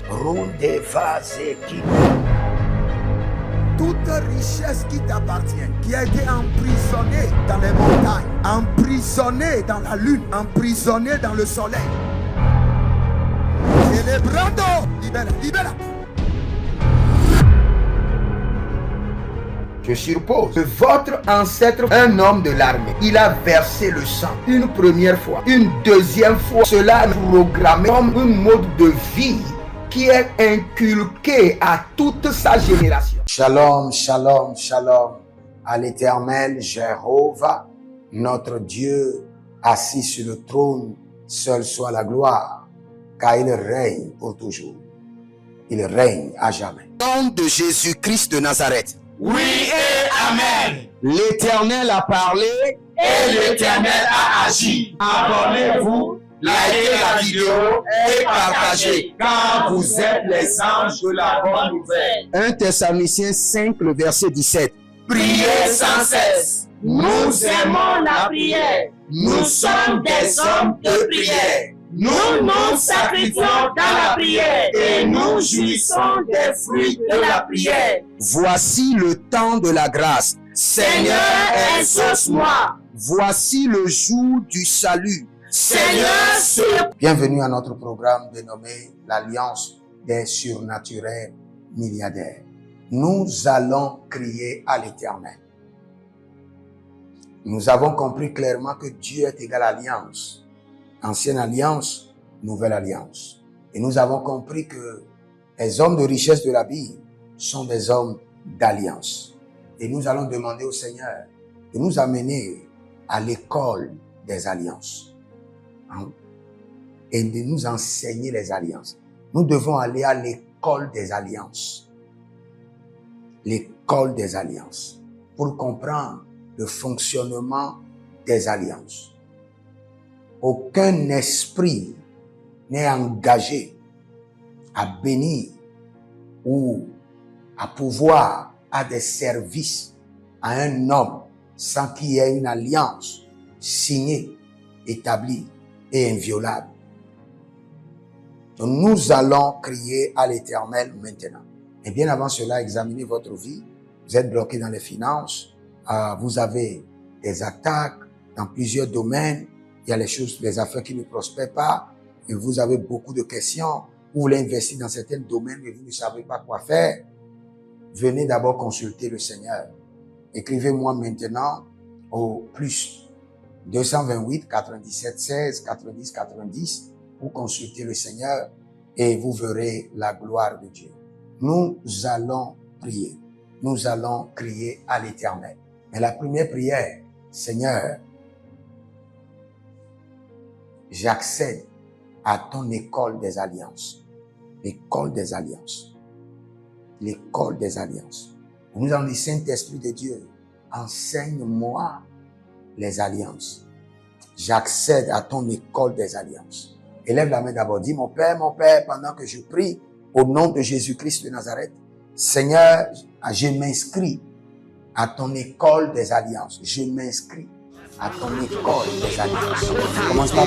Runde Vazeki. Toute richesse qui t'appartient, qui a été emprisonnée dans les montagnes, emprisonnée dans la lune, emprisonnée dans le soleil. Célébrando, libera. Je suppose que votre ancêtre, un homme de l'armée, il a versé le sang une première fois, une deuxième fois. Cela est programmé comme un mode de vie qui est inculqué à toute sa génération. Shalom, shalom, shalom à l'Éternel Jéhovah, notre Dieu, assis sur le trône, seul soit la gloire, car il règne pour toujours. Il règne à jamais. Au nom de Jésus-Christ de Nazareth. Oui et Amen. L'Éternel a parlé et l'Éternel a agi. Abonnez-vous, likez la vidéo et partagez, car vous êtes les anges de la bonne nouvelle. 1 Thessaloniciens 5, le verset 17. Priez sans cesse. Nous aimons la prière. Nous sommes des hommes de prière. Nous nous sacrifions dans la prière et nous jouissons des fruits de la prière. Voici le temps de la grâce. Seigneur, exauce-moi. Voici le jour du salut. Seigneur, bienvenue à notre programme dénommé l'Alliance des surnaturels milliardaires. Nous allons crier à l'Éternel. Nous avons compris clairement que Dieu est égal à alliance. Ancienne alliance, nouvelle alliance. Et nous avons compris que les hommes de richesse de la Bible sont des hommes d'alliance. Et nous allons demander au Seigneur de nous amener à l'école des alliances. Et de nous enseigner les alliances. Nous devons aller à l'école des alliances. L'école des alliances. Pour comprendre le fonctionnement des alliances. Aucun esprit n'est engagé à bénir ou à pouvoir à des services à un homme sans qu'il y ait une alliance signée, établie et inviolable. Donc nous allons crier à l'Éternel maintenant. Et bien avant cela, examinez votre vie. Vous êtes bloqué dans les finances. Vous avez des attaques dans plusieurs domaines. Il y a les affaires qui ne prospèrent pas. Et vous avez beaucoup de questions. Vous voulez investir dans certains domaines, mais vous ne savez pas quoi faire. Venez d'abord consulter le Seigneur. Écrivez-moi maintenant au plus 228 97 16 90 90 pour consulter le Seigneur et vous verrez la gloire de Dieu. Nous allons prier. Nous allons crier à l'Éternel. Mais la première prière, Seigneur, j'accède à ton école des alliances. L'école des alliances. L'école des alliances. Nous allons dire, Saint-Esprit de Dieu, enseigne-moi les alliances. J'accède à ton école des alliances. Élève la main d'abord. Dis, mon Père, pendant que je prie, au nom de Jésus-Christ de Nazareth, Seigneur, je m'inscris à ton école des alliances. Je m'inscris à ton école des alliances. Commence par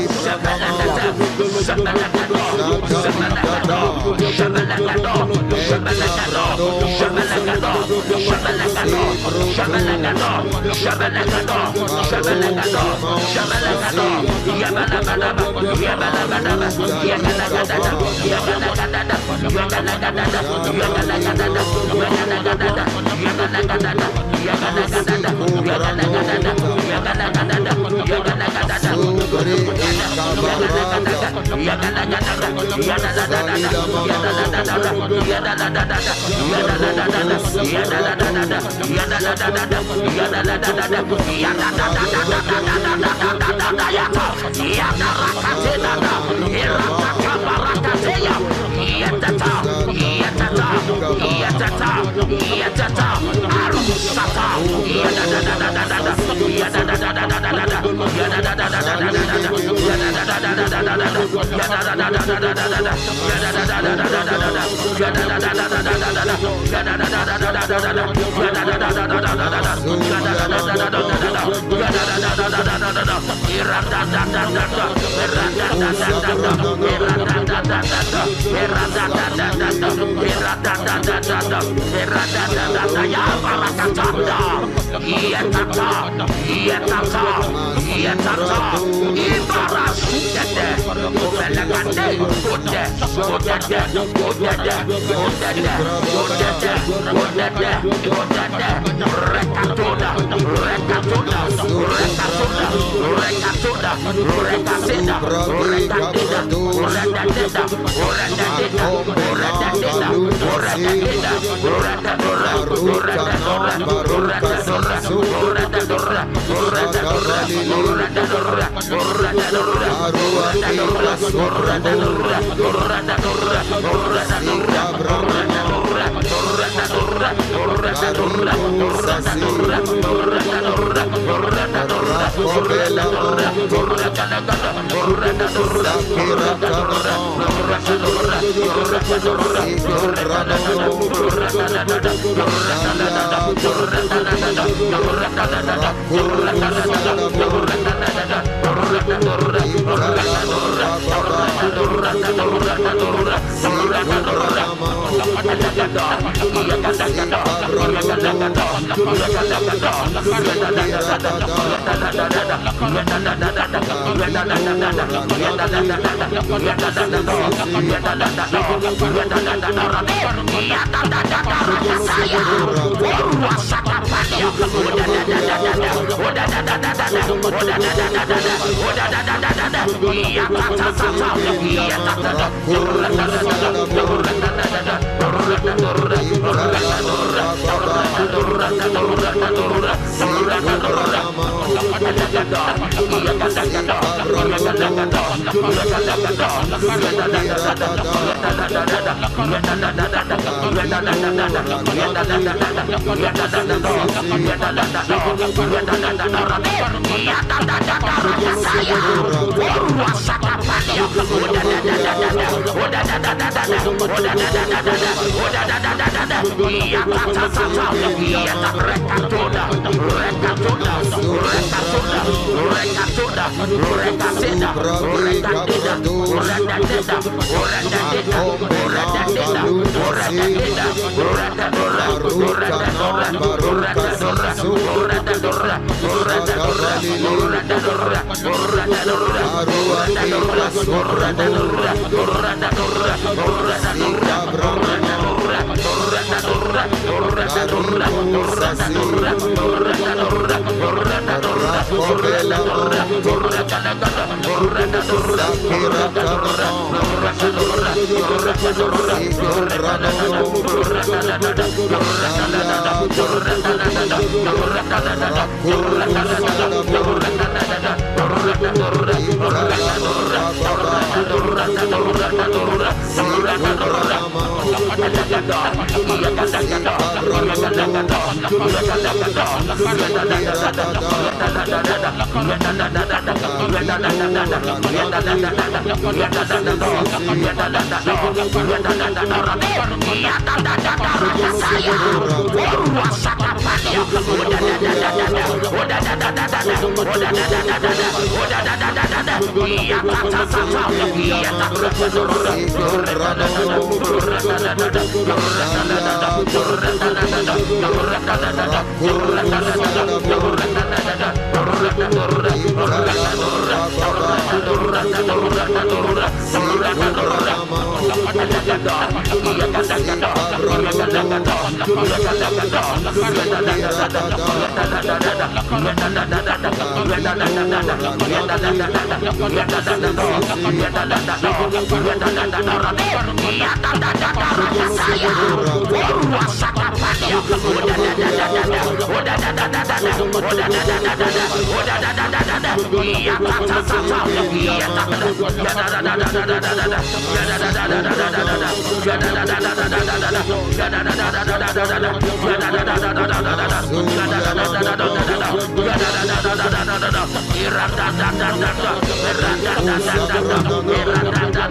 Irada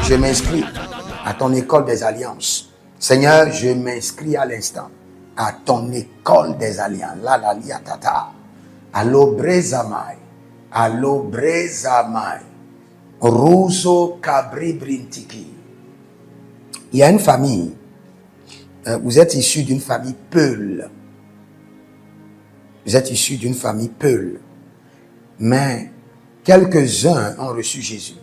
Je m'inscris à ton école des alliances. Seigneur, je m'inscris à l'instant à ton école des alliances. La la liatata. Alobrezamai. Alobrezamai. Ruso Kabri Brintiki. Il y a une famille. Vous êtes issu d'une famille Peul. Vous êtes issu d'une famille Peul. Mais quelques-uns ont reçu Jésus.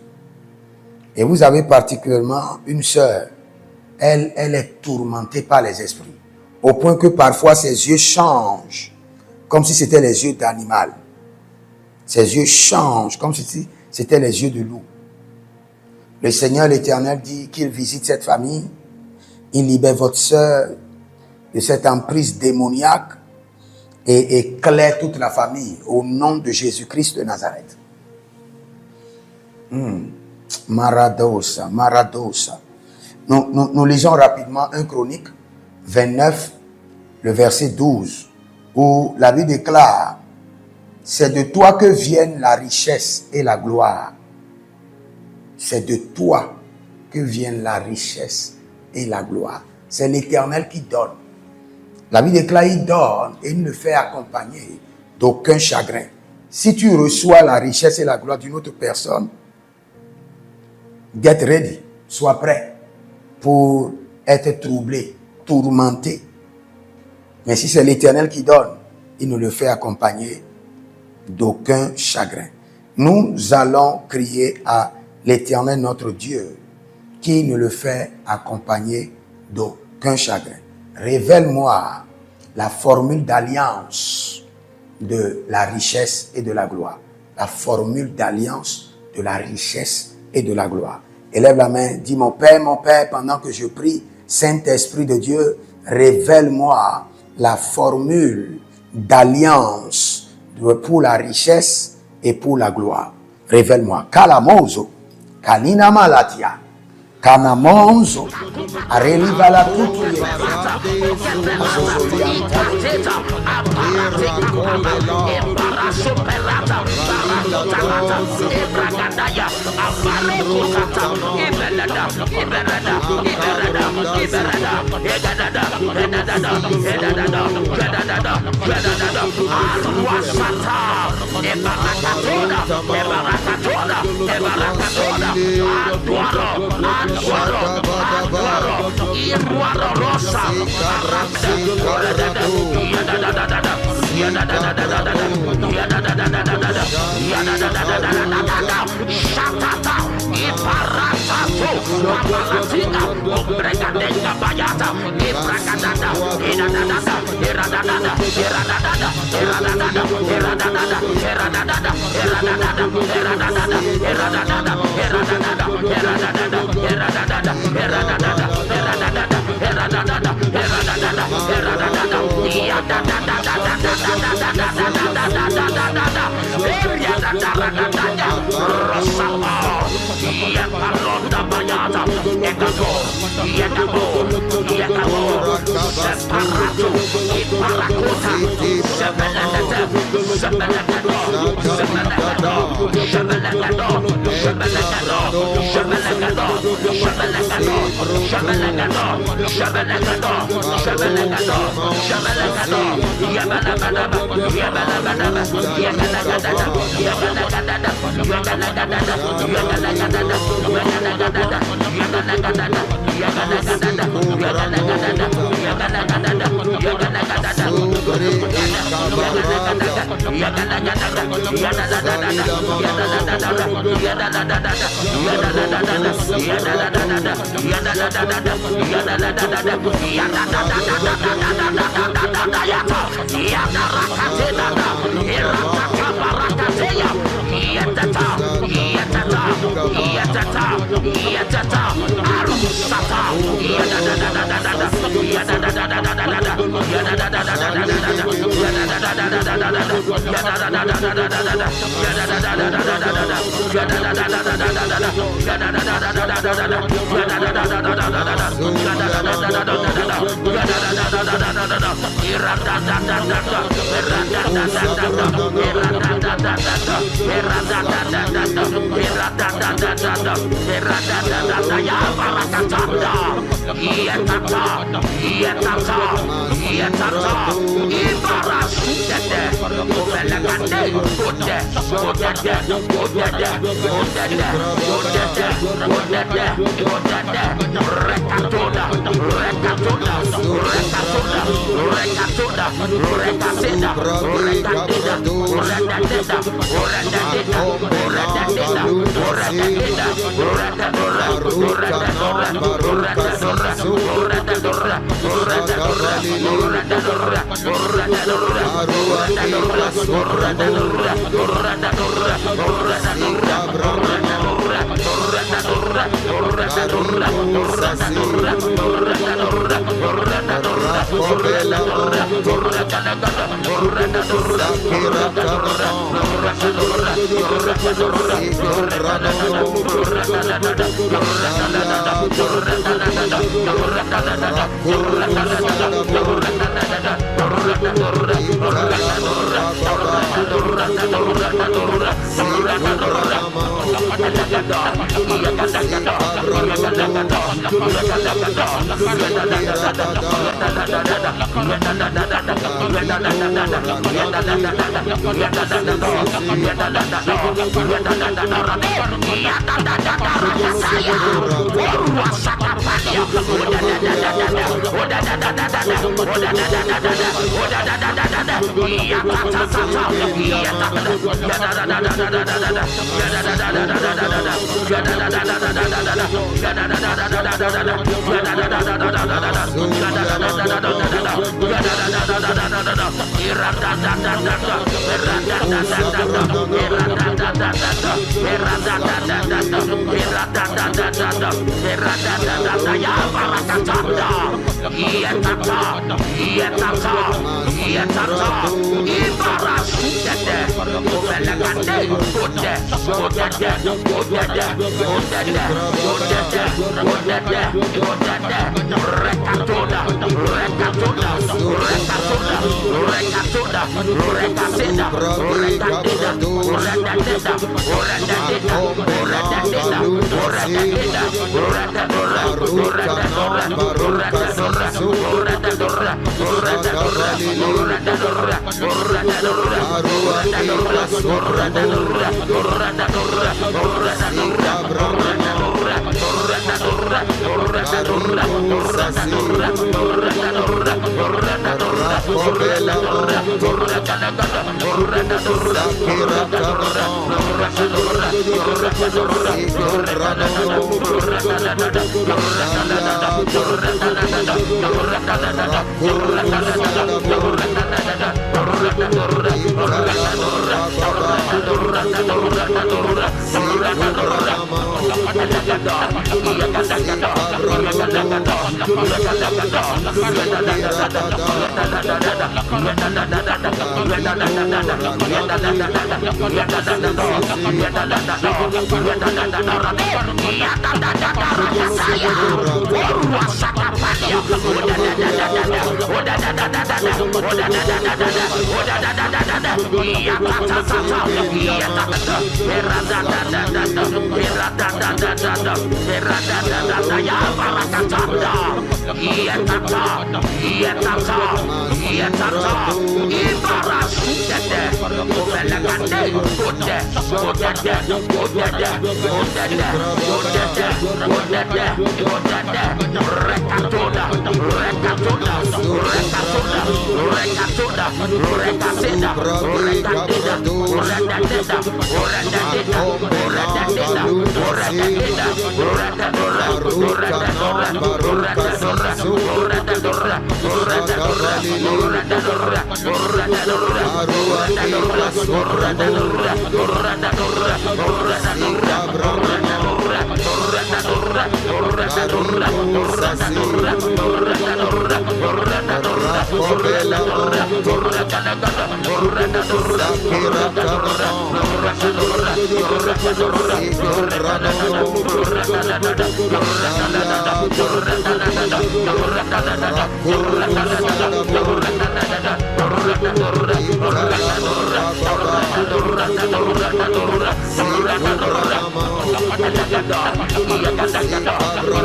Et vous avez particulièrement une sœur. Elle est tourmentée par les esprits. Au point que parfois ses yeux changent. Comme si c'était les yeux d'animal. Ses yeux changent. Comme si C'était les yeux de loup. Le Seigneur l'Éternel dit qu'il visite cette famille. Il libère votre sœur de cette emprise démoniaque et éclaire toute la famille au nom de Jésus-Christ de Nazareth. Maradosa, Maradosa. Nous lisons rapidement 1 Chronique 29, le verset 12, où la Bible déclare: c'est de toi que viennent la richesse et la gloire. C'est de toi que viennent la richesse et la gloire. C'est l'Éternel qui donne. La Bible déclare: il donne et il ne fait accompagner d'aucun chagrin. Si tu reçois la richesse et la gloire d'une autre personne, get ready, sois prêt pour être troublé, tourmenté. Mais si c'est l'Éternel qui donne, il ne le fait accompagner d'aucun chagrin. Nous allons crier à l'Éternel notre Dieu, qui ne le fait accompagner d'aucun chagrin. Révèle-moi la formule d'alliance de la richesse et de la gloire. La formule d'alliance de la richesse et de la gloire. Élève la main, dis: mon Père, pendant que je prie, Saint-Esprit de Dieu, révèle-moi la formule d'alliance pour la richesse et pour la gloire. Révèle-moi. Kalamozo, Kalina Malatia, Kanamonzo, Areliva la Tutuye,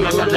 Ora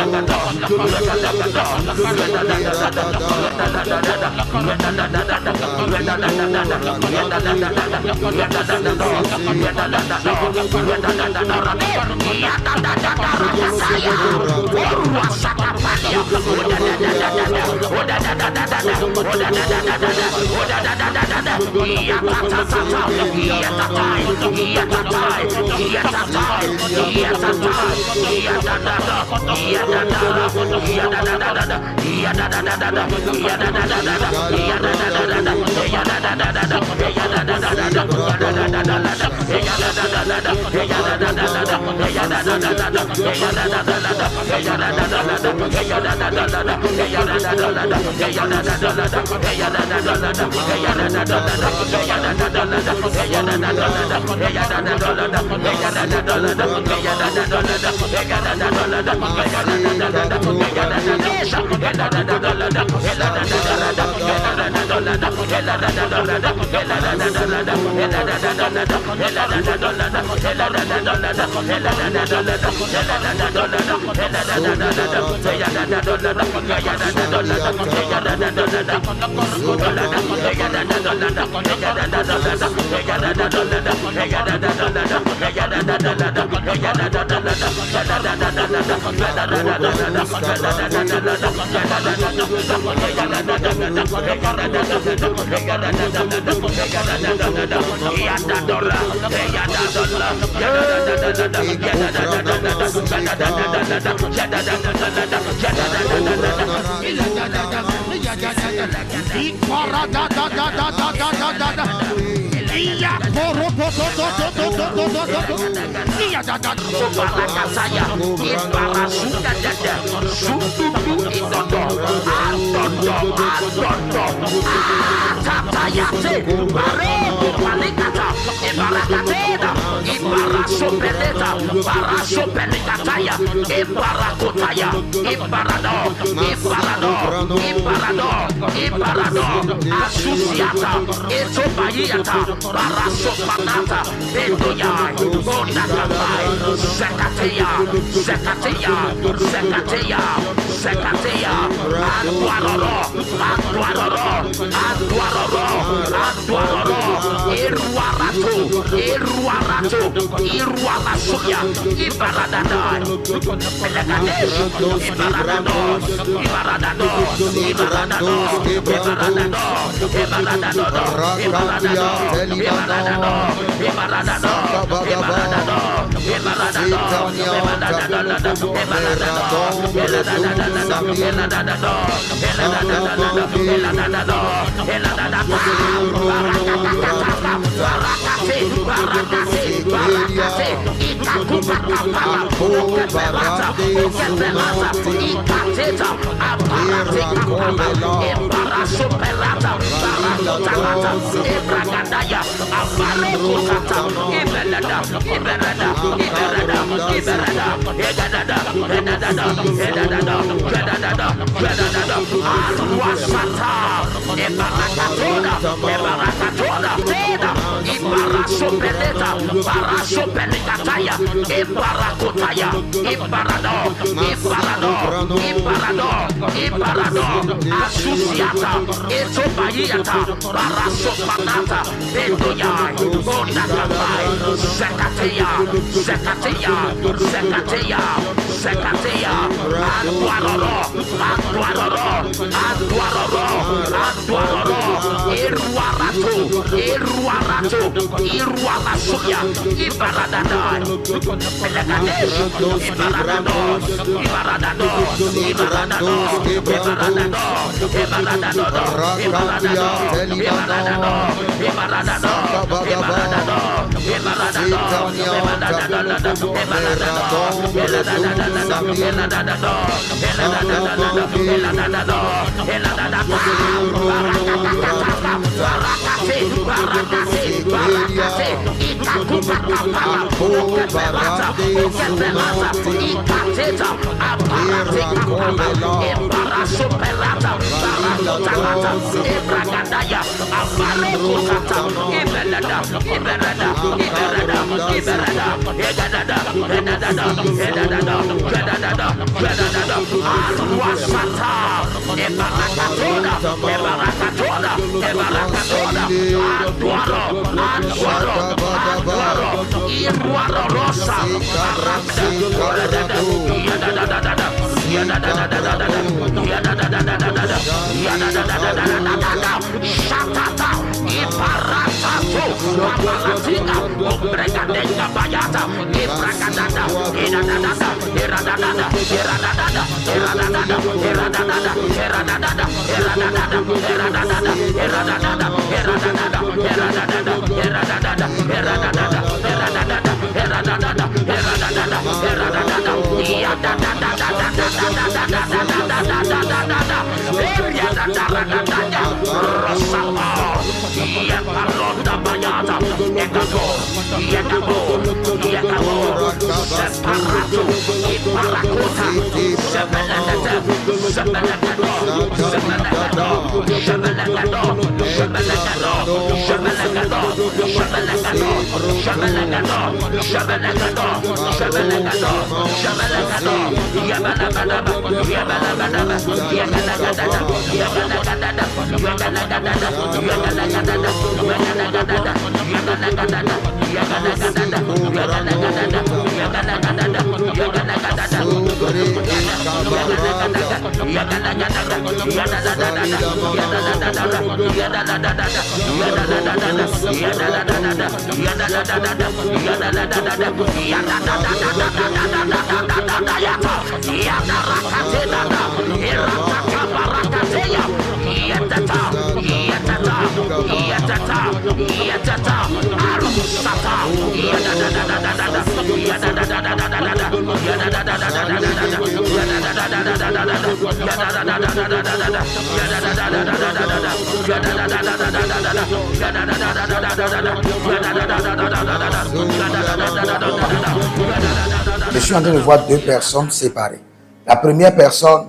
Je suis en train de voir deux personnes séparées. La première personne,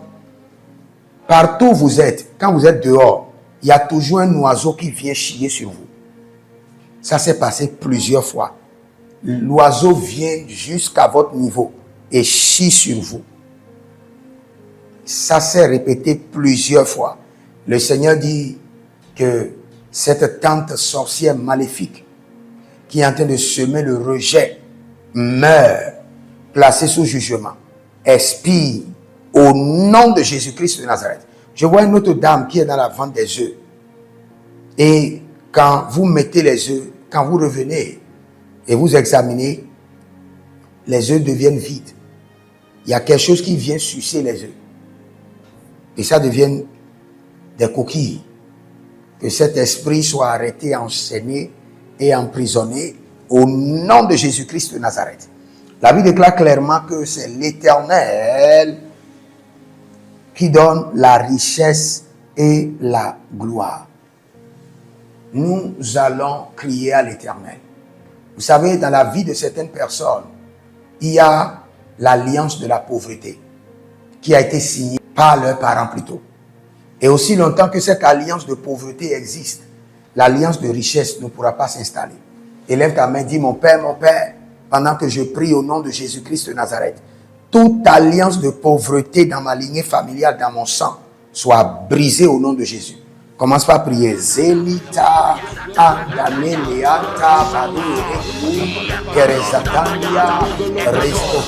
partout où vous êtes, quand vous êtes dehors, il y a toujours un oiseau qui vient chier sur vous. Ça s'est passé plusieurs fois. L'oiseau vient jusqu'à votre niveau et chie sur vous. Ça s'est répété plusieurs fois. Le Seigneur dit que cette tante sorcière maléfique qui est en train de semer le rejet meurt, placée sous jugement, expire au nom de Jésus-Christ de Nazareth. Je vois une autre dame qui est dans la vente des œufs. Et quand vous mettez les œufs, quand vous revenez et vous examinez, les œufs deviennent vides. Il y a quelque chose qui vient sucer les œufs. Et ça devient des coquilles. Que cet esprit soit arrêté, enchaîné et emprisonné au nom de Jésus-Christ de Nazareth. La Bible déclare clairement que c'est l'Éternel qui donne la richesse et la gloire. Nous allons crier à l'Éternel. Vous savez, dans la vie de certaines personnes, il y a l'alliance de la pauvreté qui a été signée par leurs parents plutôt. Et aussi longtemps que cette alliance de pauvreté existe, l'alliance de richesse ne pourra pas s'installer. Élève ta main, dis mon Père, pendant que je prie au nom de Jésus-Christ de Nazareth, toute alliance de pauvreté dans ma lignée familiale, dans mon sang, soit brisée au nom de Jésus. Commence par prier. Zelita, Andaneleata, Banou, Kerezatania, Resto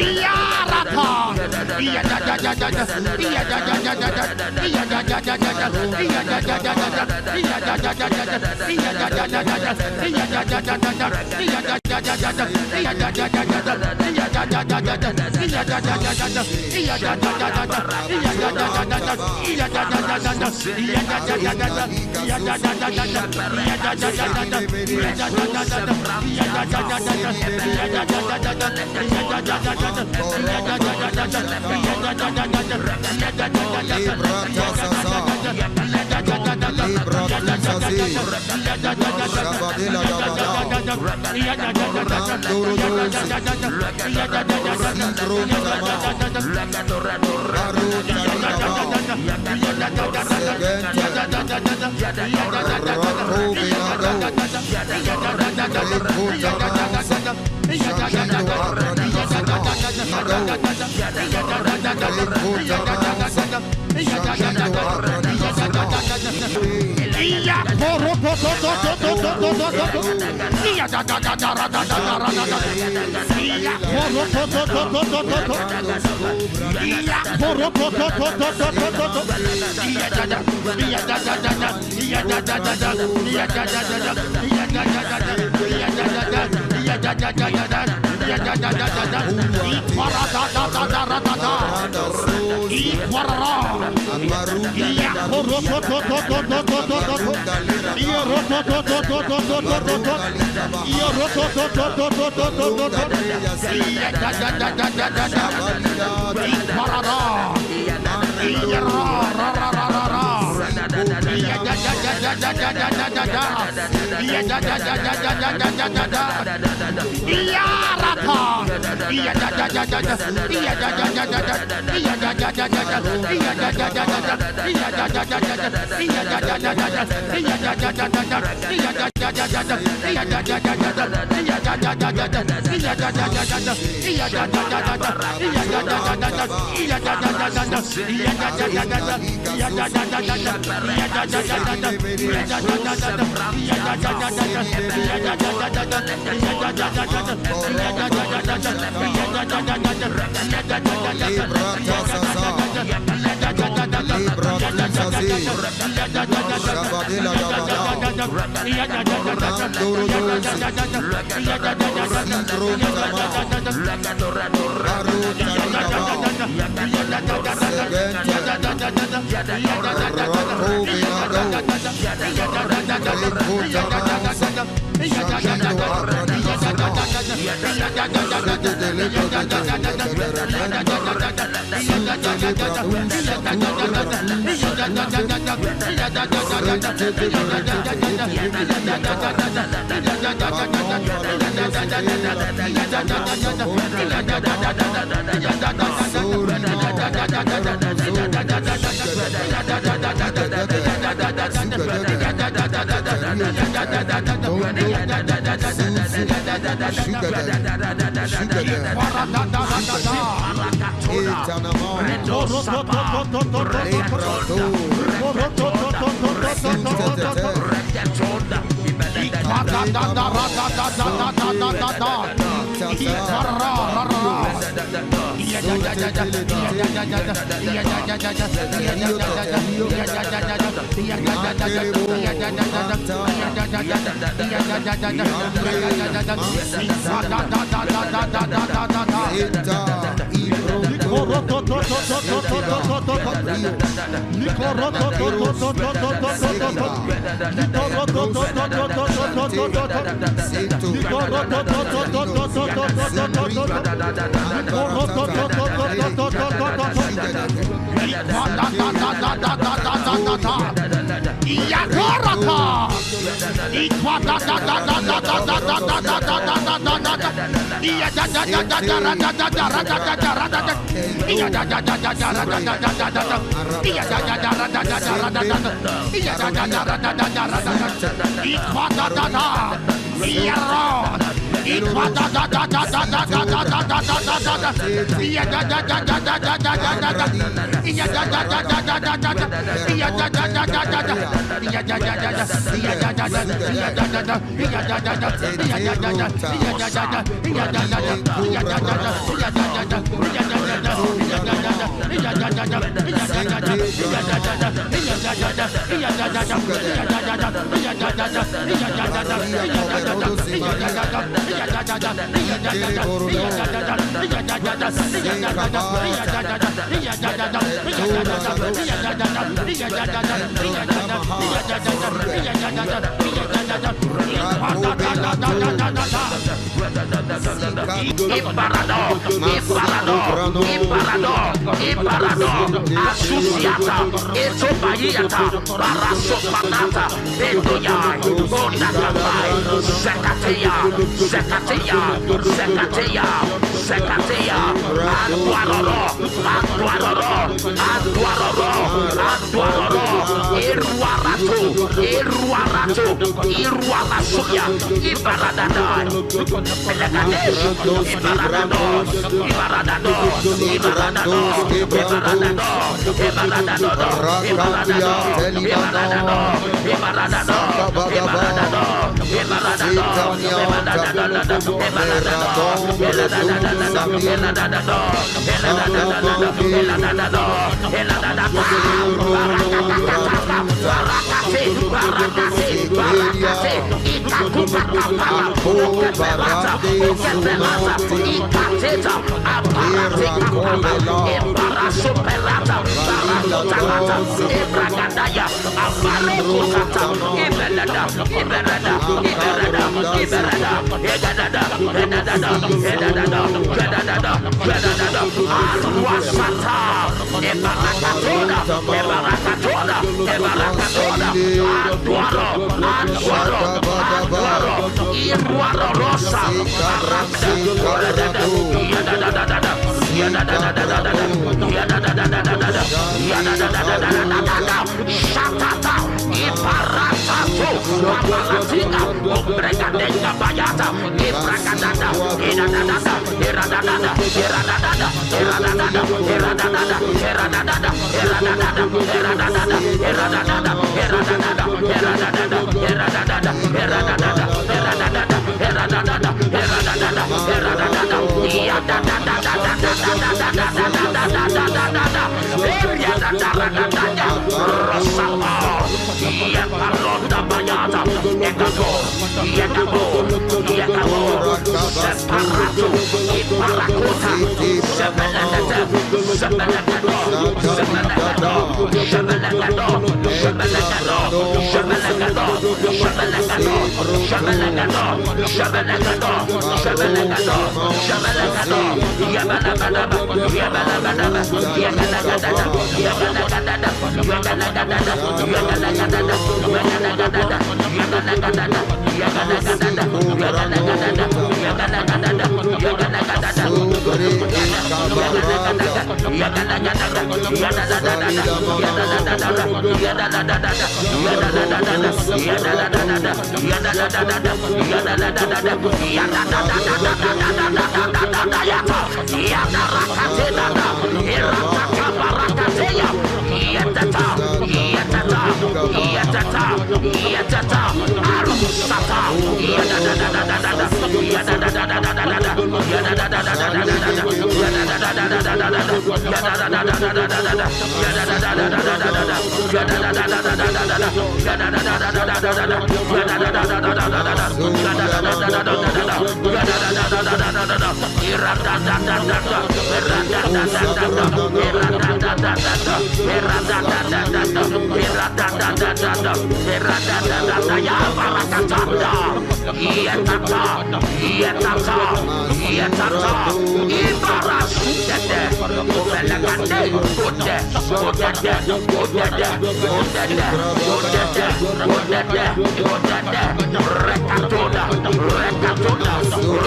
Iyara,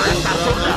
Recatona,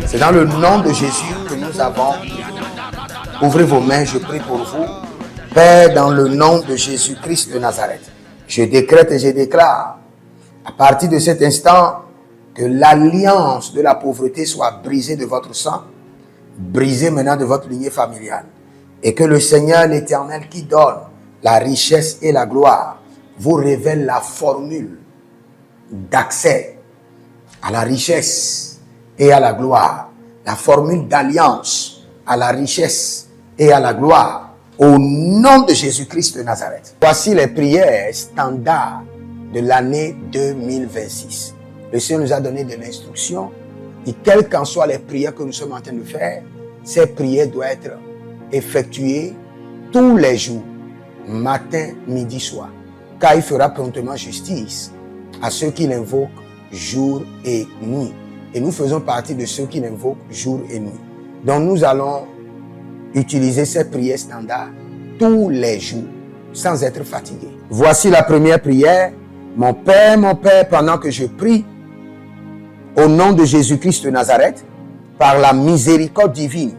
C'est dans le nom de Jésus que nous avons. Ouvrez vos mains, je prie pour vous. Père, dans le nom de Jésus-Christ de Nazareth, je décrète et je déclare, à partir de cet instant, que l'alliance de la pauvreté soit brisée de votre sang, brisée maintenant de votre lignée familiale. Et que le Seigneur, l'Éternel, qui donne la richesse et la gloire, vous révèle la formule d'accès à la richesse et à la gloire, la formule d'alliance à la richesse et à la gloire, au nom de Jésus-Christ de Nazareth. Voici les prières standards de l'année 2026. Le Seigneur nous a donné de l'instruction et quelles qu'en soient les prières que nous sommes en train de faire, ces prières doivent être effectuées tous les jours, matin, midi, soir. Car il fera promptement justice à ceux qui l'invoquent jour et nuit. Et nous faisons partie de ceux qui l'invoquent jour et nuit. Donc nous allons utiliser ces prières standards tous les jours, sans être fatigués. Voici la première prière. Mon Père, pendant que je prie, au nom de Jésus-Christ de Nazareth, par la miséricorde divine,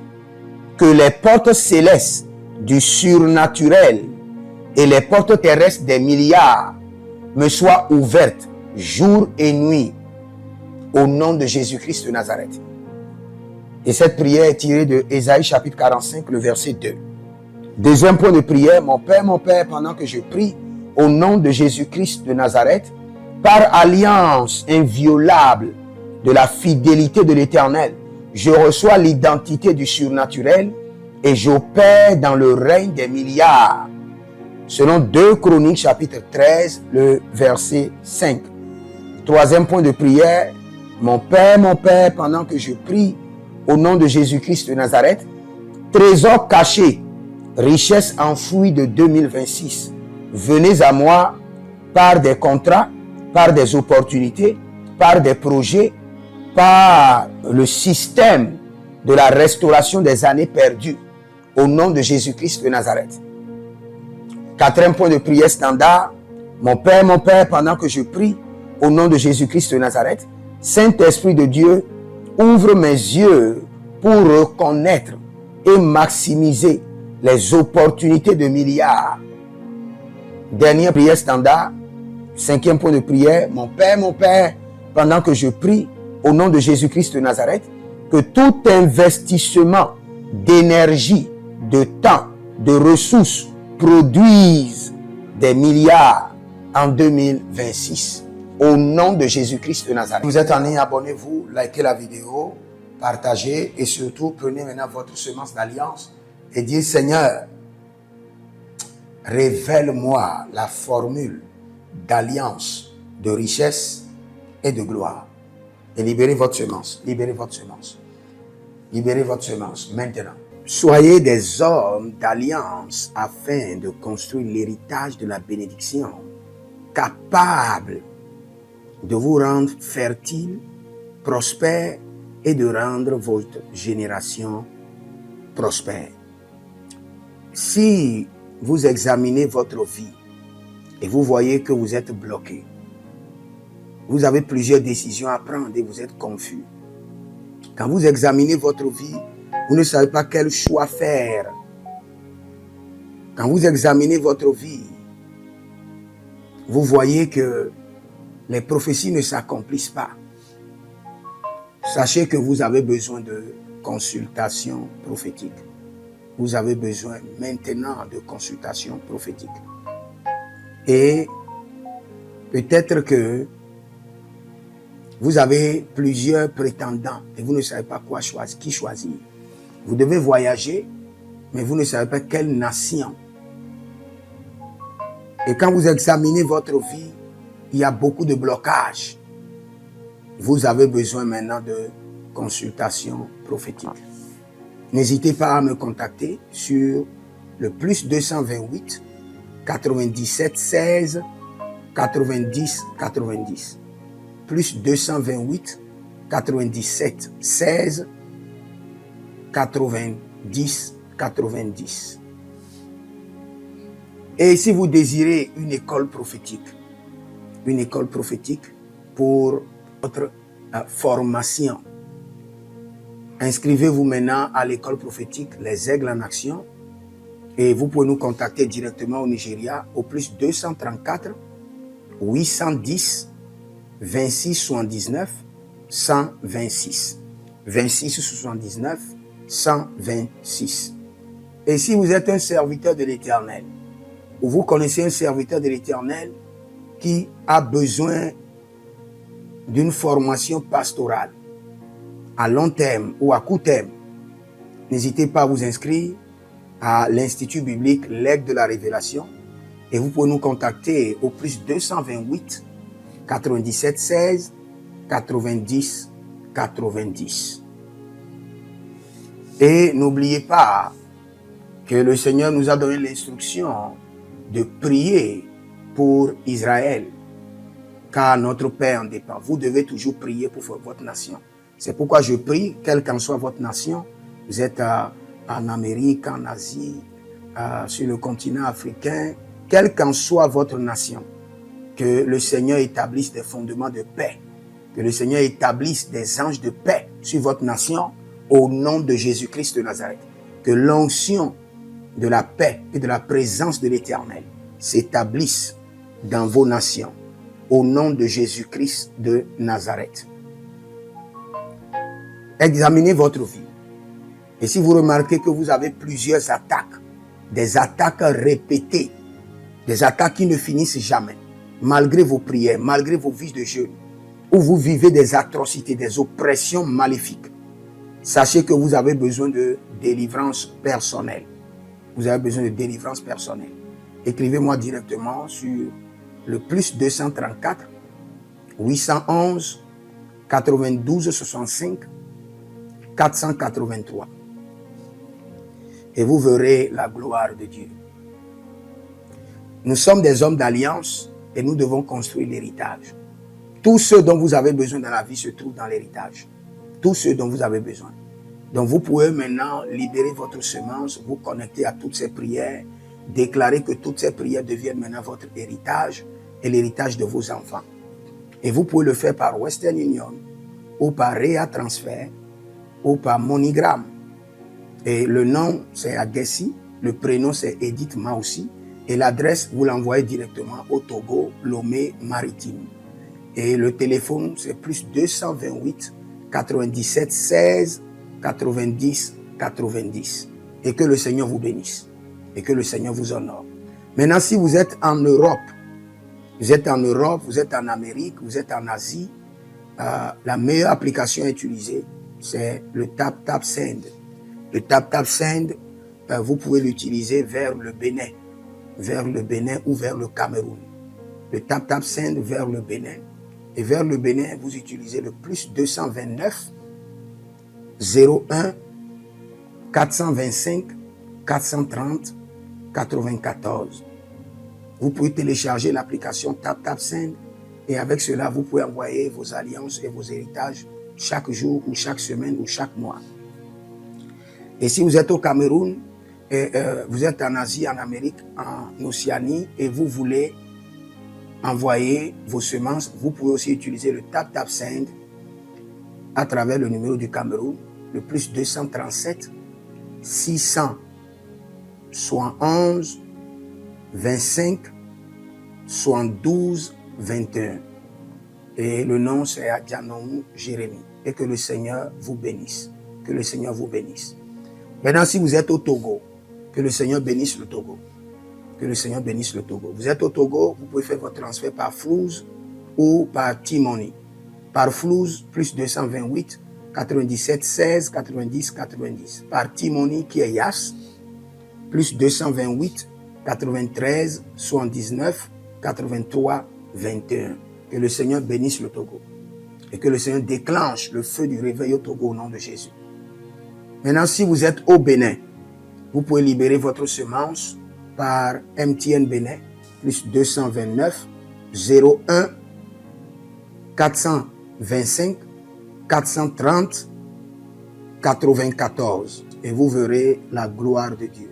que les portes célestes du surnaturel et les portes terrestres des milliards me soient ouvertes jour et nuit, au nom de Jésus-Christ de Nazareth. Et cette prière est tirée de Ésaïe chapitre 45, le verset 2. Deuxième point de prière, mon Père, pendant que je prie au nom de Jésus-Christ de Nazareth, par alliance inviolable de la fidélité de l'Éternel, je reçois l'identité du surnaturel et j'opère dans le règne des milliards. Selon 2 Chroniques chapitre 13, le verset 5. Troisième point de prière, mon Père, pendant que je prie au nom de Jésus-Christ de Nazareth, trésor caché, richesse enfouie de 2026, venez à moi par des contrats, par des opportunités, par des projets, par le système de la restauration des années perdues, au nom de Jésus-Christ de Nazareth. Quatrième point de prière standard, mon Père, pendant que je prie au nom de Jésus-Christ de Nazareth, Saint-Esprit de Dieu, ouvre mes yeux pour reconnaître et maximiser les opportunités de milliards. Dernière prière standard, cinquième point de prière, mon Père, pendant que je prie au nom de Jésus-Christ de Nazareth, que tout investissement d'énergie, de temps, de ressources produise des milliards en 2026. Au nom de Jésus-Christ de Nazareth. Vous êtes en ligne, abonnez-vous, likez la vidéo, partagez et surtout prenez maintenant votre semence d'alliance et dites Seigneur, révèle-moi la formule d'alliance, de richesse et de gloire. Et libérez votre semence, libérez votre semence. Libérez votre semence maintenant. Soyez des hommes d'alliance afin de construire l'héritage de la bénédiction, capables de vous rendre fertile, prospère et de rendre votre génération prospère. Si vous examinez votre vie et vous voyez que vous êtes bloqué, vous avez plusieurs décisions à prendre et vous êtes confus. Quand vous examinez votre vie, vous ne savez pas quel choix faire. Quand vous examinez votre vie, vous voyez que les prophéties ne s'accomplissent pas. Sachez que vous avez besoin de consultation prophétique. Vous avez besoin maintenant de consultation prophétique. Et peut-être que vous avez plusieurs prétendants et vous ne savez pas qui choisir. Vous devez voyager, mais vous ne savez pas quelle nation. Et quand vous examinez votre vie, il y a beaucoup de blocages. Vous avez besoin maintenant de consultation prophétique. N'hésitez pas à me contacter sur le plus 228 97 16 90 90. Plus 228 97 16 90 90. Et si vous désirez une école prophétique pour votre formation, inscrivez-vous maintenant à l'école prophétique Les Aigles en Action et vous pouvez nous contacter directement au Nigeria au plus 234 810 26 79 126. 26 79 126. Et si vous êtes un serviteur de l'Éternel, ou vous connaissez un serviteur de l'Éternel qui a besoin d'une formation pastorale à long terme ou à court terme, n'hésitez pas à vous inscrire à l'Institut biblique L'Aigle de la Révélation et vous pouvez nous contacter au plus 228 97 16 90 90. Et n'oubliez pas que le Seigneur nous a donné l'instruction de prier pour Israël, car notre paix en dépend. Vous devez toujours prier pour votre nation. C'est pourquoi je prie, quelle qu'en soit votre nation, vous êtes en Amérique, en Asie, sur le continent africain, quelle qu'en soit votre nation, que le Seigneur établisse des fondements de paix, que le Seigneur établisse des anges de paix sur votre nation au nom de Jésus-Christ de Nazareth. Que l'onction de la paix et de la présence de l'Éternel s'établisse dans vos nations au nom de Jésus-Christ de Nazareth. Examinez votre vie. Et si vous remarquez que vous avez plusieurs attaques, des attaques répétées, des attaques qui ne finissent jamais, malgré vos prières, malgré vos vies de jeûne, où vous vivez des atrocités, des oppressions maléfiques, sachez que vous avez besoin de délivrance personnelle. Vous avez besoin de délivrance personnelle. Écrivez-moi directement sur le plus 234 811 92 65 483. Et vous verrez la gloire de Dieu. Nous sommes des hommes d'alliance et nous devons construire l'héritage. Tout ce dont vous avez besoin dans la vie se trouve dans l'héritage. Tout ce dont vous avez besoin. Donc vous pouvez maintenant libérer votre semence, vous connecter à toutes ces prières, déclarer que toutes ces prières deviennent maintenant votre héritage et l'héritage de vos enfants. Et vous pouvez le faire par Western Union ou par Rea Transfer ou par MoneyGram. Et le nom c'est Agessi, le prénom c'est Edith Maussi et l'adresse vous l'envoyez directement au Togo, Lomé Maritime. Et le téléphone c'est plus 228 97 16 90 90. Et que le Seigneur vous bénisse. Et que le Seigneur vous honore. Maintenant, si vous êtes en Europe, vous êtes en Europe, vous êtes en Amérique, vous êtes en Asie, la meilleure application à utiliser, c'est le TapTapSend. Le TapTapSend, vous pouvez l'utiliser vers le Bénin ou vers le Cameroun. Le TapTapSend vers le Bénin. Et vers le Bénin, vous utilisez le plus 229 01 425 430 94. Vous pouvez télécharger l'application TapTapSend et avec cela, vous pouvez envoyer vos alliances et vos héritages chaque jour ou chaque semaine ou chaque mois. Et si vous êtes au Cameroun, vous êtes en Asie, en Amérique, en Océanie et vous voulez envoyer vos semences, vous pouvez aussi utiliser le TapTapSend à travers le numéro du Cameroun, le plus 237 671 25 72 21. Et le nom c'est Adjanou Jérémie. Et que le Seigneur vous bénisse. Que le Seigneur vous bénisse. Maintenant, si vous êtes au Togo, que le Seigneur bénisse le Togo. Que le Seigneur bénisse le Togo. Vous êtes au Togo, vous pouvez faire votre transfert par Flouz ou par T-Money. Par Flouz, plus 228 97 16 90 90. Par T-Money qui est Yas, plus 228 93 79 83 21. Que le Seigneur bénisse le Togo. Et que le Seigneur déclenche le feu du réveil au Togo au nom de Jésus. Maintenant, si vous êtes au Bénin, vous pouvez libérer votre semence par MTN Bénin, plus 229 01 425 430 94. Et vous verrez la gloire de Dieu.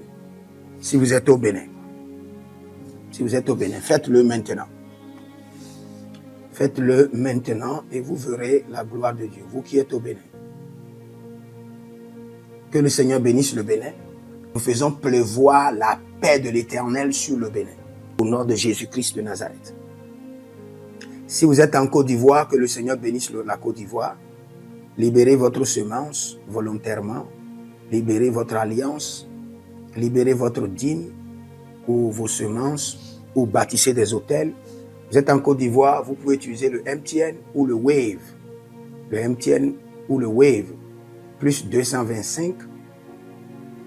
Si vous êtes au Bénin. Si vous êtes au Bénin, faites-le maintenant. Faites-le maintenant et vous verrez la gloire de Dieu. Vous qui êtes au Bénin. Que le Seigneur bénisse le Bénin. Nous faisons pleuvoir la paix de l'Éternel sur le Bénin. Au nom de Jésus-Christ de Nazareth. Si vous êtes en Côte d'Ivoire, que le Seigneur bénisse la Côte d'Ivoire. Libérez votre semence volontairement. Libérez votre alliance. Libérez votre dîme ou vos semences ou bâtissez des hôtels. Vous êtes en Côte d'Ivoire, vous pouvez utiliser le MTN ou le Wave. Le MTN ou le Wave. Plus 225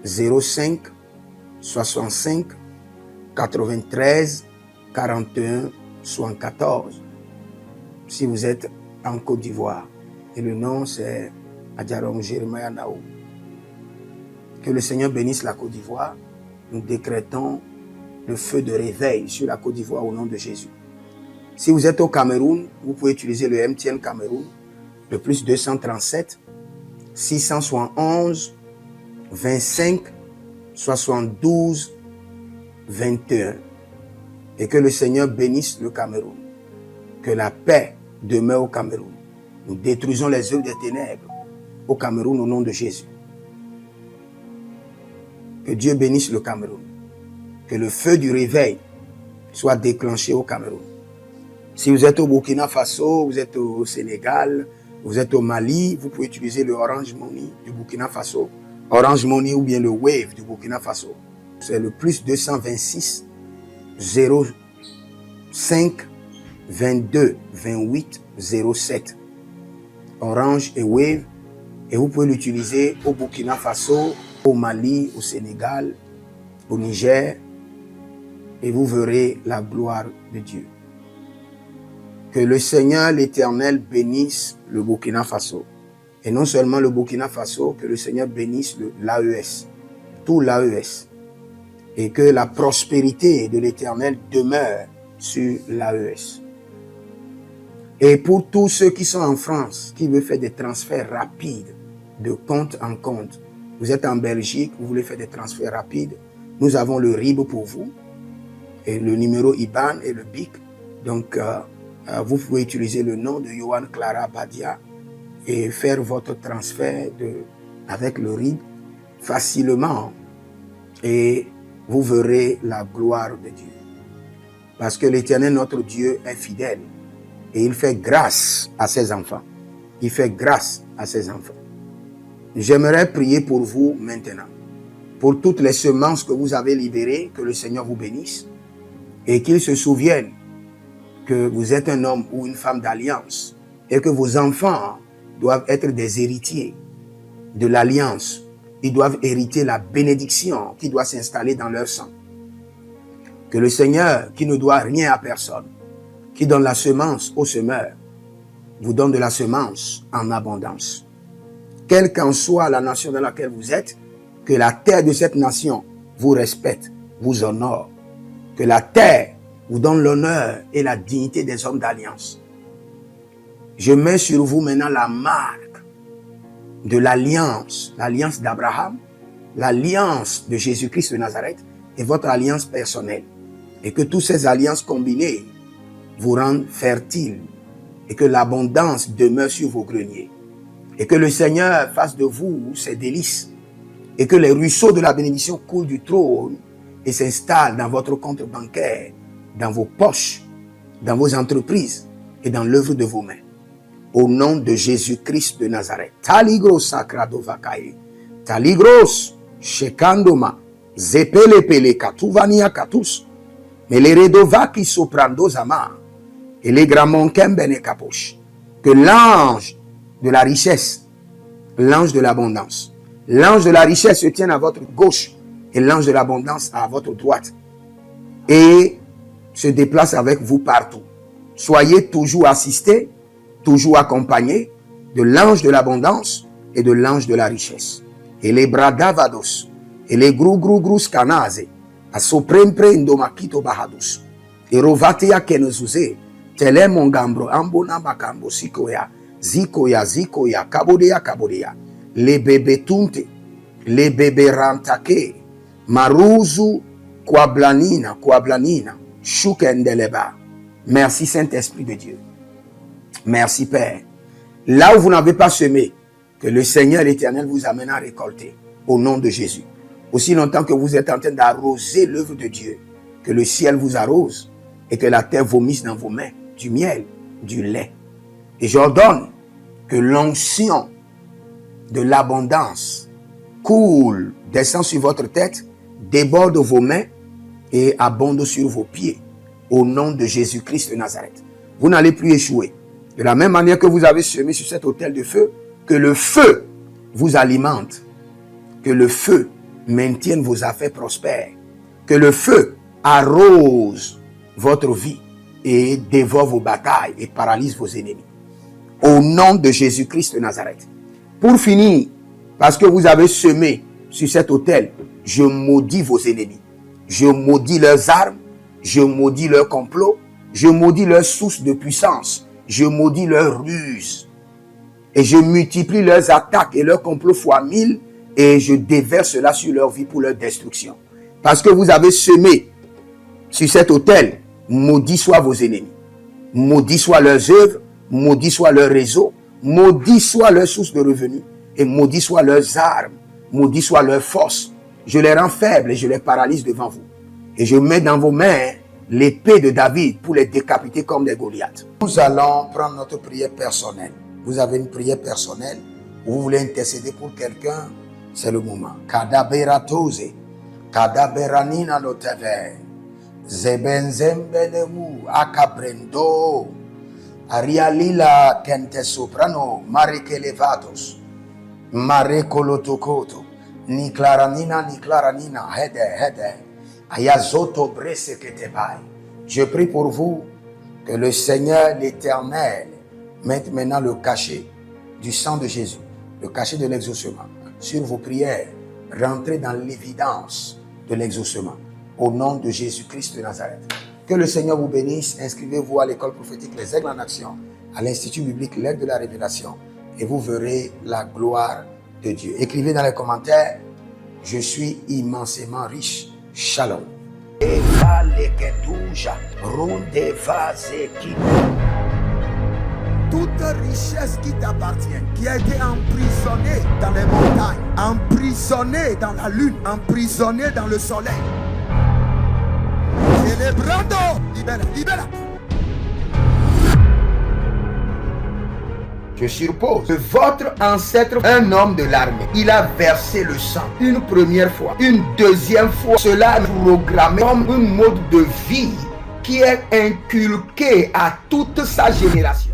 05 65 93 41 74. Si vous êtes en Côte d'Ivoire. Et le nom c'est Adjarom Jeremiah Naou. Que le Seigneur bénisse la Côte d'Ivoire. Nous décrétons le feu de réveil sur la Côte d'Ivoire au nom de Jésus. Si vous êtes au Cameroun, vous pouvez utiliser le MTN Cameroun, le plus 237 671 25 72 21. Et que le Seigneur bénisse le Cameroun. Que la paix demeure au Cameroun. Nous détruisons les œuvres des ténèbres au Cameroun au nom de Jésus. Que Dieu bénisse le Cameroun. Que le feu du réveil soit déclenché au Cameroun. Si vous êtes au Burkina Faso, vous êtes au Sénégal, vous êtes au Mali, vous pouvez utiliser le Orange Money du Burkina Faso, Orange Money ou bien le Wave du Burkina Faso. C'est le plus 226 05 22 28 07. Orange et Wave. Et vous pouvez l'utiliser au Burkina Faso, au Mali, au Sénégal, au Niger. Et vous verrez la gloire de Dieu. Que le Seigneur l'Éternel bénisse le Burkina Faso. Et non seulement le Burkina Faso, que le Seigneur bénisse l'AES, tout l'AES. Et que la prospérité de l'Éternel demeure sur l'AES. Et pour tous ceux qui sont en France, qui veulent faire des transferts rapides de compte en compte, vous êtes en Belgique, vous voulez faire des transferts rapides, nous avons le RIB pour vous, et le numéro IBAN et le BIC. Donc, vous pouvez utiliser le nom de Yohan Clara Badia et faire votre transfert avec le RIB facilement. Et vous verrez la gloire de Dieu. Parce que l'Éternel, notre Dieu, est fidèle. Et il fait grâce à ses enfants. Il fait grâce à ses enfants. J'aimerais prier pour vous maintenant. Pour toutes les semences que vous avez libérées, que le Seigneur vous bénisse. Et qu'il se souvienne que vous êtes un homme ou une femme d'alliance. Et que vos enfants doivent être des héritiers de l'alliance. Ils doivent hériter la bénédiction qui doit s'installer dans leur sang. Que le Seigneur, qui ne doit rien à personne, qui donne la semence au semeur, vous donne de la semence en abondance. Quelle qu'en soit la nation dans laquelle vous êtes, que la terre de cette nation vous respecte, vous honore. Que la terre vous donne l'honneur et la dignité des hommes d'alliance. Je mets sur vous maintenant la marque de l'alliance d'Abraham, l'alliance de Jésus-Christ de Nazareth et votre alliance personnelle. Et que toutes ces alliances combinées vous rendent fertiles et que l'abondance demeure sur vos greniers. Et que le Seigneur fasse de vous ses délices et que les ruisseaux de la bénédiction coulent du trône et s'installent dans votre compte bancaire, dans vos poches, dans vos entreprises et dans l'œuvre de vos mains. Au nom de Jésus-Christ de Nazareth. Taligros sacrado vakae. Taligros shekandoma. Zepelepele katuvania katus. Meleredova ki soprando zama. Et les gramons kembene kaposh. Que l'ange de la richesse, l'ange de l'abondance, l'ange de la richesse se tienne à votre gauche et l'ange de l'abondance à votre droite. Et se déplace avec vous partout. Soyez toujours assistés, toujours accompagné de l'ange de l'abondance et de l'ange de la richesse. Et les bradavados, et les grou scanase, a soprempre indomakito bahadus, et rovatia kenezuze, tele mongambro, ambona makambo sikoya, zikoya, kabodea, les bébés tunte, les bébés rantake, maruzu, kwablanina, shukendeleba. Merci Saint-Esprit de Dieu. Merci Père. Là où vous n'avez pas semé, que le Seigneur l'Éternel vous amène à récolter. Au nom de Jésus. Aussi longtemps que vous êtes en train d'arroser l'œuvre de Dieu, que le ciel vous arrose et que la terre vomisse dans vos mains du miel, du lait. Et j'ordonne que l'onction de l'abondance coule, descend sur votre tête, déborde vos mains et abonde sur vos pieds. Au nom de Jésus-Christ de Nazareth. Vous n'allez plus échouer. De la même manière que vous avez semé sur cet autel de feu, que le feu vous alimente, que le feu maintienne vos affaires prospères, que le feu arrose votre vie et dévore vos batailles et paralyse vos ennemis. Au nom de Jésus-Christ de Nazareth. Pour finir, parce que vous avez semé sur cet autel, je maudis vos ennemis. Je maudis leurs armes, je maudis leurs complots, je maudis leurs sources de puissance, je maudis leurs ruses. Et je multiplie leurs attaques et leurs complots fois 1000 et je déverse cela sur leur vie pour leur destruction. Parce que vous avez semé sur cet autel, maudit soient vos ennemis, maudit soient leurs œuvres, maudit soit leur réseau, maudit soit leur source de revenus et maudit soient leurs armes, maudit soit leur force. Je les rends faibles et je les paralyse devant vous. Et je mets dans vos mains l'épée de David pour les décapiter comme des Goliaths. Nous allons prendre notre prière personnelle. Vous avez une prière personnelle où vous voulez intercéder pour quelqu'un C'est le moment. Kadaberatose. Kadaberanina noteve. Zebenzembenemu akabrendo. Arialila kente soprano. Marekelevatos. Marekolotokoto. Ni claranina. Hede. Ayazoto brese ketebai. Je prie pour vous que le Seigneur l'Éternel mette maintenant le cachet du sang de Jésus, le cachet de l'exaucement sur vos prières. Rentrez dans l'évidence de l'exaucement au nom de Jésus-Christ de Nazareth. Que le Seigneur vous bénisse. Inscrivez-vous à l'école prophétique Les Aigles en Action, à l'Institut biblique L'Aigle de la Révélation, et vous verrez la gloire de Dieu. Écrivez dans les commentaires: je suis immensément riche. Shalom. Toute richesse qui t'appartient, qui a été emprisonnée dans les montagnes, emprisonnée dans la lune, emprisonnée dans le soleil. Celebrando, libera. Je suppose que votre ancêtre, un homme de l'armée, il a versé le sang une première fois, une deuxième fois. Cela est programmé comme un mode de vie qui est inculqué à toute sa génération.